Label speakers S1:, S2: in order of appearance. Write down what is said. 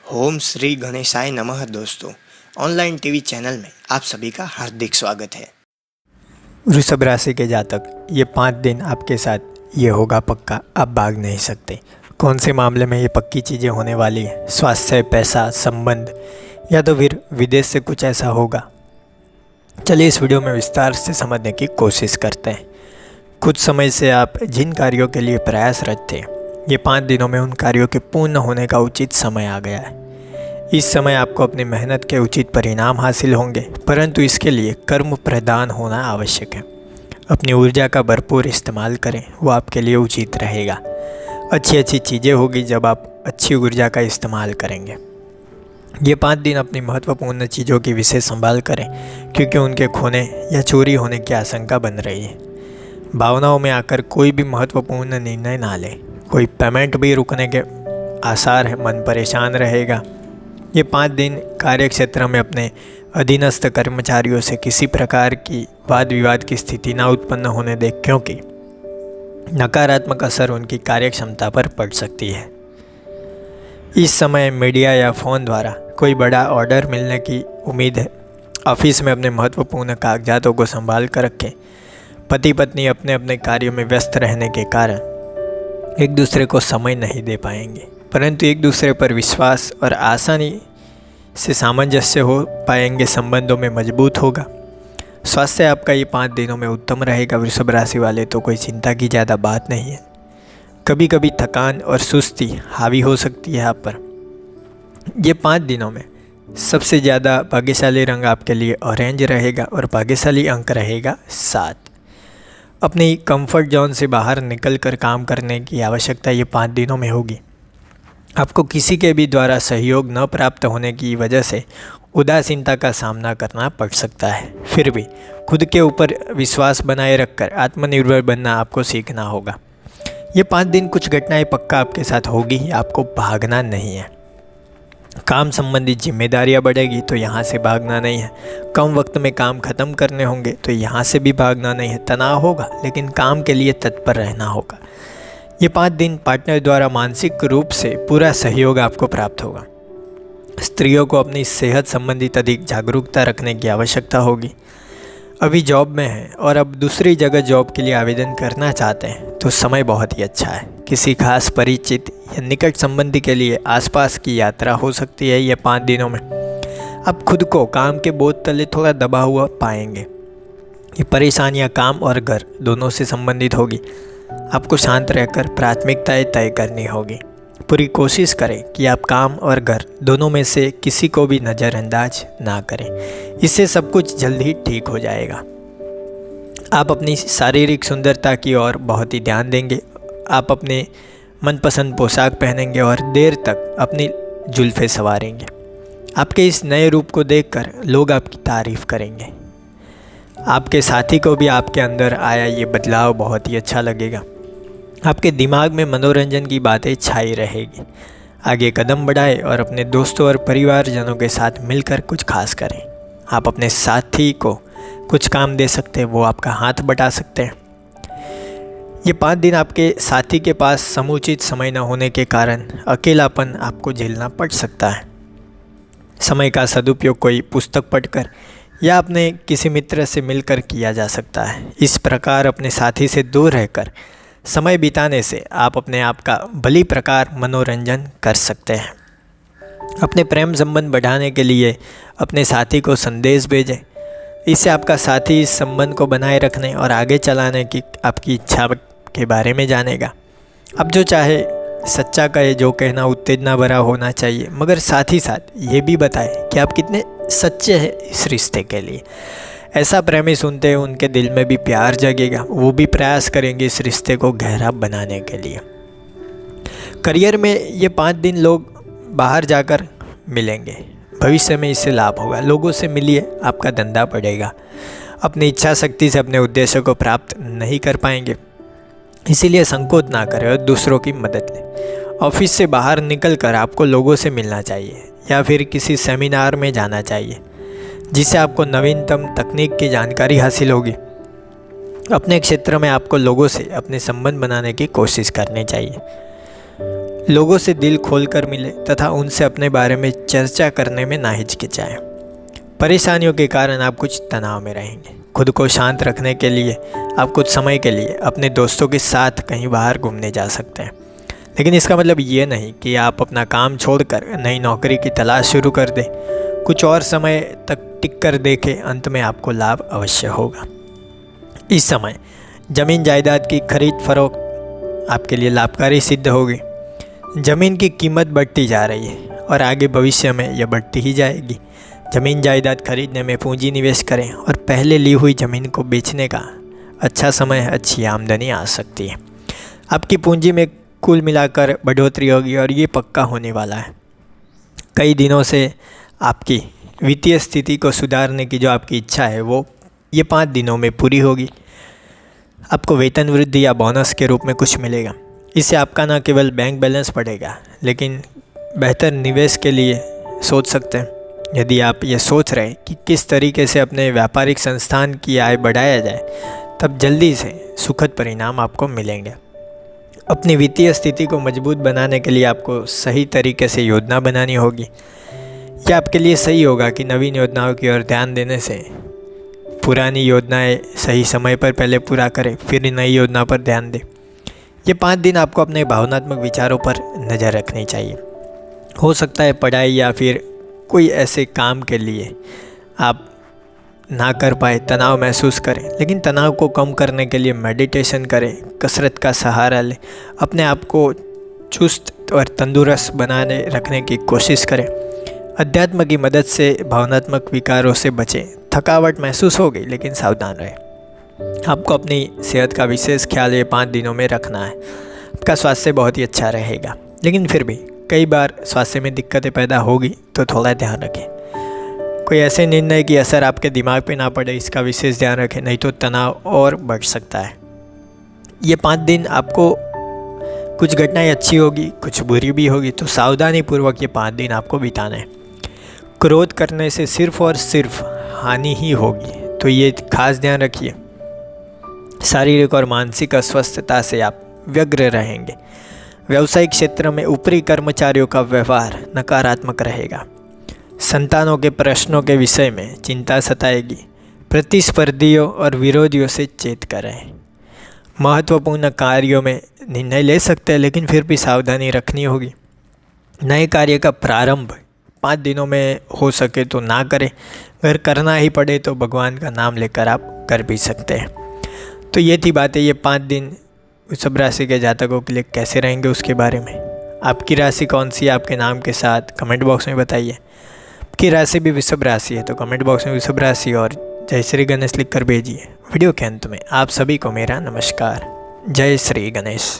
S1: ओम श्री गणेशाय नमः। दोस्तों, ऑनलाइन टीवी चैनल में आप सभी का हार्दिक स्वागत है।
S2: वृषभ राशि के जातक, ये 5 दिन आपके साथ ये होगा पक्का, आप भाग नहीं सकते। कौन से मामले में ये पक्की चीज़ें होने वाली है? स्वास्थ्य, पैसा, संबंध या तो फिर विदेश से कुछ ऐसा होगा। चलिए इस वीडियो में विस्तार से समझने की कोशिश करते हैं। कुछ समय से आप जिन कार्यों के लिए प्रयासरत थे, ये 5 दिनों में उन कार्यों के पूर्ण होने का उचित समय आ गया है। इस समय आपको अपनी मेहनत के उचित परिणाम हासिल होंगे, परंतु इसके लिए कर्म प्रधान होना आवश्यक है। अपनी ऊर्जा का भरपूर इस्तेमाल करें, वो आपके लिए उचित रहेगा। अच्छी चीज़ें होगी जब आप अच्छी ऊर्जा का इस्तेमाल करेंगे। ये 5 दिन अपनी महत्वपूर्ण चीज़ों की विशेष संभाल करें, क्योंकि उनके खोने या चोरी होने की आशंका बन रही है। भावनाओं में आकर कोई भी महत्वपूर्ण निर्णय ना लें। कोई पेमेंट भी रुकने के आसार है, मन परेशान रहेगा। ये 5 दिन कार्य क्षेत्र में अपने अधीनस्थ कर्मचारियों से किसी प्रकार की वाद विवाद की स्थिति ना उत्पन्न होने दें, क्योंकि नकारात्मक असर उनकी कार्य क्षमता पर पड़ सकती है। इस समय मीडिया या फ़ोन द्वारा कोई बड़ा ऑर्डर मिलने की उम्मीद है। ऑफिस में अपने महत्वपूर्ण कागजातों को संभाल कर रखें। पति पत्नी अपने अपने कार्यों में व्यस्त रहने के कारण एक दूसरे को समय नहीं दे पाएंगे, परंतु एक दूसरे पर विश्वास और आसानी से सामंजस्य हो पाएंगे। संबंधों में मजबूत होगा। स्वास्थ्य आपका ये 5 दिनों में उत्तम रहेगा। वृषभ राशि वाले तो कोई चिंता की ज़्यादा बात नहीं है। कभी कभी थकान और सुस्ती हावी हो सकती है आप पर। ये 5 दिनों में सबसे ज़्यादा भाग्यशाली रंग आपके लिए ऑरेंज रहेगा और भाग्यशाली अंक रहेगा 7। अपनी कंफर्ट जोन से बाहर निकलकर काम करने की आवश्यकता ये 5 दिनों में होगी। आपको किसी के भी द्वारा सहयोग न प्राप्त होने की वजह से उदासीनता का सामना करना पड़ सकता है। फिर भी खुद के ऊपर विश्वास बनाए रखकर आत्मनिर्भर बनना आपको सीखना होगा। ये 5 दिन कुछ घटनाएं पक्का आपके साथ होगी, आपको भागना नहीं है। काम संबंधी जिम्मेदारियां बढ़ेगी तो यहाँ से भागना नहीं है। कम वक्त में काम खत्म करने होंगे तो यहाँ से भी भागना नहीं है। तनाव होगा, लेकिन काम के लिए तत्पर रहना होगा। ये 5 दिन पार्टनर द्वारा मानसिक रूप से पूरा सहयोग आपको प्राप्त होगा। स्त्रियों को अपनी सेहत संबंधित अधिक जागरूकता रखने की आवश्यकता होगी। अभी जॉब में हैं और अब दूसरी जगह जॉब के लिए आवेदन करना चाहते हैं तो समय बहुत ही अच्छा है। किसी खास परिचित या निकट संबंधी के लिए आसपास की यात्रा हो सकती है। ये 5 दिनों में आप खुद को काम के बोझ तले थोड़ा दबा हुआ पाएंगे। ये परेशानियां काम और घर दोनों से संबंधित होगी। आपको शांत रहकर प्राथमिकताएं तय करनी होगी। पूरी कोशिश करें कि आप काम और घर दोनों में से किसी को भी नज़रअंदाज ना करें। इससे सब कुछ जल्द ही ठीक हो जाएगा। आप अपनी शारीरिक सुंदरता की ओर बहुत ही ध्यान देंगे। आप अपने मनपसंद पोशाक पहनेंगे और देर तक अपनी जुल्फ़ें संवारेंगे। आपके इस नए रूप को देखकर लोग आपकी तारीफ़ करेंगे। आपके साथी को भी आपके अंदर आया ये बदलाव बहुत ही अच्छा लगेगा। आपके दिमाग में मनोरंजन की बातें छाई रहेगी। आगे कदम बढ़ाएं और अपने दोस्तों और परिवारजनों के साथ मिलकर कुछ खास करें। आप अपने साथी को कुछ काम दे सकते हैं, वो आपका हाथ बटा सकते हैं। ये 5 दिन आपके साथी के पास समुचित समय न होने के कारण अकेलापन आपको झेलना पड़ सकता है। समय का सदुपयोग कोई पुस्तक पढ़कर या अपने किसी मित्र से मिलकर किया जा सकता है। इस प्रकार अपने साथी से दूर रहकर समय बिताने से आप अपने आप का भली प्रकार मनोरंजन कर सकते हैं। अपने प्रेम संबंध बढ़ाने के लिए अपने साथी को संदेश भेजें। इससे आपका साथी इस संबंध को बनाए रखने और आगे चलाने की आपकी इच्छा के बारे में जानेगा। अब जो चाहे सच्चा कहे, जो कहना उत्तेजना भरा होना चाहिए, मगर साथ ही साथ ये भी बताएं कि आप कितने सच्चे हैं इस रिश्ते के लिए। ऐसा प्रेमी सुनते हैं उनके दिल में भी प्यार जगेगा। वो भी प्रयास करेंगे इस रिश्ते को गहरा बनाने के लिए। करियर में ये 5 दिन लोग बाहर जाकर मिलेंगे। भविष्य में इससे लाभ होगा। लोगों से मिलिए, आपका धंधा बढ़ेगा। अपनी इच्छा शक्ति से अपने उद्देश्यों को प्राप्त नहीं कर पाएंगे, इसीलिए संकोच ना करें और दूसरों की मदद लें। ऑफिस से बाहर निकलकर आपको लोगों से मिलना चाहिए या फिर किसी सेमिनार में जाना चाहिए, जिससे आपको नवीनतम तकनीक की जानकारी हासिल होगी। अपने क्षेत्र में आपको लोगों से अपने संबंध बनाने की कोशिश करनी चाहिए। लोगों से दिल खोलकर मिले तथा उनसे अपने बारे में चर्चा करने में ना हिचकिचाएं। परेशानियों के कारण आप कुछ तनाव में रहेंगे। खुद को शांत रखने के लिए आप कुछ समय के लिए अपने दोस्तों के साथ कहीं बाहर घूमने जा सकते हैं, लेकिन इसका मतलब ये नहीं कि आप अपना काम छोड़कर नई नौकरी की तलाश शुरू कर दें। कुछ और समय तक टिक कर देखें, अंत में आपको लाभ अवश्य होगा। इस समय ज़मीन जायदाद की खरीद फरोख्त आपके लिए लाभकारी सिद्ध होगी। ज़मीन की कीमत बढ़ती जा रही है और आगे भविष्य में यह बढ़ती ही जाएगी। ज़मीन जायदाद खरीदने में पूंजी निवेश करें और पहले ली हुई ज़मीन को बेचने का अच्छा समय है, अच्छी आमदनी आ सकती है। आपकी पूंजी में कुल मिलाकर बढ़ोतरी होगी और ये पक्का होने वाला है। कई दिनों से आपकी वित्तीय स्थिति को सुधारने की जो आपकी इच्छा है वो ये 5 दिनों में पूरी होगी। आपको वेतन वृद्धि या बोनस के रूप में कुछ मिलेगा। इससे आपका न केवल बैंक बैलेंस बढ़ेगा, लेकिन बेहतर निवेश के लिए सोच सकते हैं। यदि आप ये सोच रहे कि किस तरीके से अपने व्यापारिक संस्थान की आय बढ़ाया जाए, तब जल्दी से सुखद परिणाम आपको मिलेंगे। अपनी वित्तीय स्थिति को मजबूत बनाने के लिए आपको सही तरीके से योजना बनानी होगी। यह आपके लिए सही होगा कि नवीन योजनाओं की ओर ध्यान देने से पुरानी योजनाएं सही समय पर पहले पूरा करें, फिर नई योजना पर ध्यान दें। ये 5 दिन आपको अपने भावनात्मक विचारों पर नज़र रखनी चाहिए। हो सकता है पढ़ाई या फिर कोई ऐसे काम के लिए आप ना कर पाए, तनाव महसूस करें, लेकिन तनाव को कम करने के लिए मेडिटेशन करें, कसरत का सहारा लें, अपने आप को चुस्त और तंदुरुस्त बनाने रखने की कोशिश करें। अध्यात्म की मदद से भावनात्मक विकारों से बचें। थकावट महसूस होगी, लेकिन सावधान रहें। आपको अपनी सेहत का विशेष ख्याल ये 5 दिनों में रखना है। आपका स्वास्थ्य बहुत ही अच्छा रहेगा, लेकिन फिर भी कई बार स्वास्थ्य में दिक्कतें पैदा होगी, तो थोड़ा ध्यान रखें। कोई ऐसे निर्णय की असर आपके दिमाग पे ना पड़े, इसका विशेष ध्यान रखें, नहीं तो तनाव और बढ़ सकता है। ये 5 दिन आपको कुछ घटनाएं अच्छी होगी, कुछ बुरी भी होगी, तो सावधानी पूर्वक ये 5 दिन आपको बिताना है। क्रोध करने से सिर्फ और सिर्फ हानि ही होगी, तो ये खास ध्यान रखिए। शारीरिक और मानसिक अस्वस्थता से आप व्यग्र रहेंगे। व्यावसायिक क्षेत्र में ऊपरी कर्मचारियों का व्यवहार नकारात्मक रहेगा। संतानों के प्रश्नों के विषय में चिंता सताएगी। प्रतिस्पर्धियों और विरोधियों से चेत करें। महत्वपूर्ण कार्यों में निर्णय ले सकते हैं, लेकिन फिर भी सावधानी रखनी होगी। नए कार्य का प्रारंभ 5 दिनों में हो सके तो ना करें। अगर करना ही पड़े तो भगवान का नाम लेकर आप कर भी सकते हैं। तो ये थी बातें। ये 5 दिन वृषभ राशि के जातकों के लिए कैसे रहेंगे उसके बारे में। आपकी राशि कौन सी है आपके नाम के साथ कमेंट बॉक्स में बताइए। आपकी राशि भी वृषभ राशि है तो कमेंट बॉक्स में वृषभ राशि और जय श्री गणेश लिख कर भेजिए। वीडियो के अंत में आप सभी को मेरा नमस्कार। जय श्री गणेश।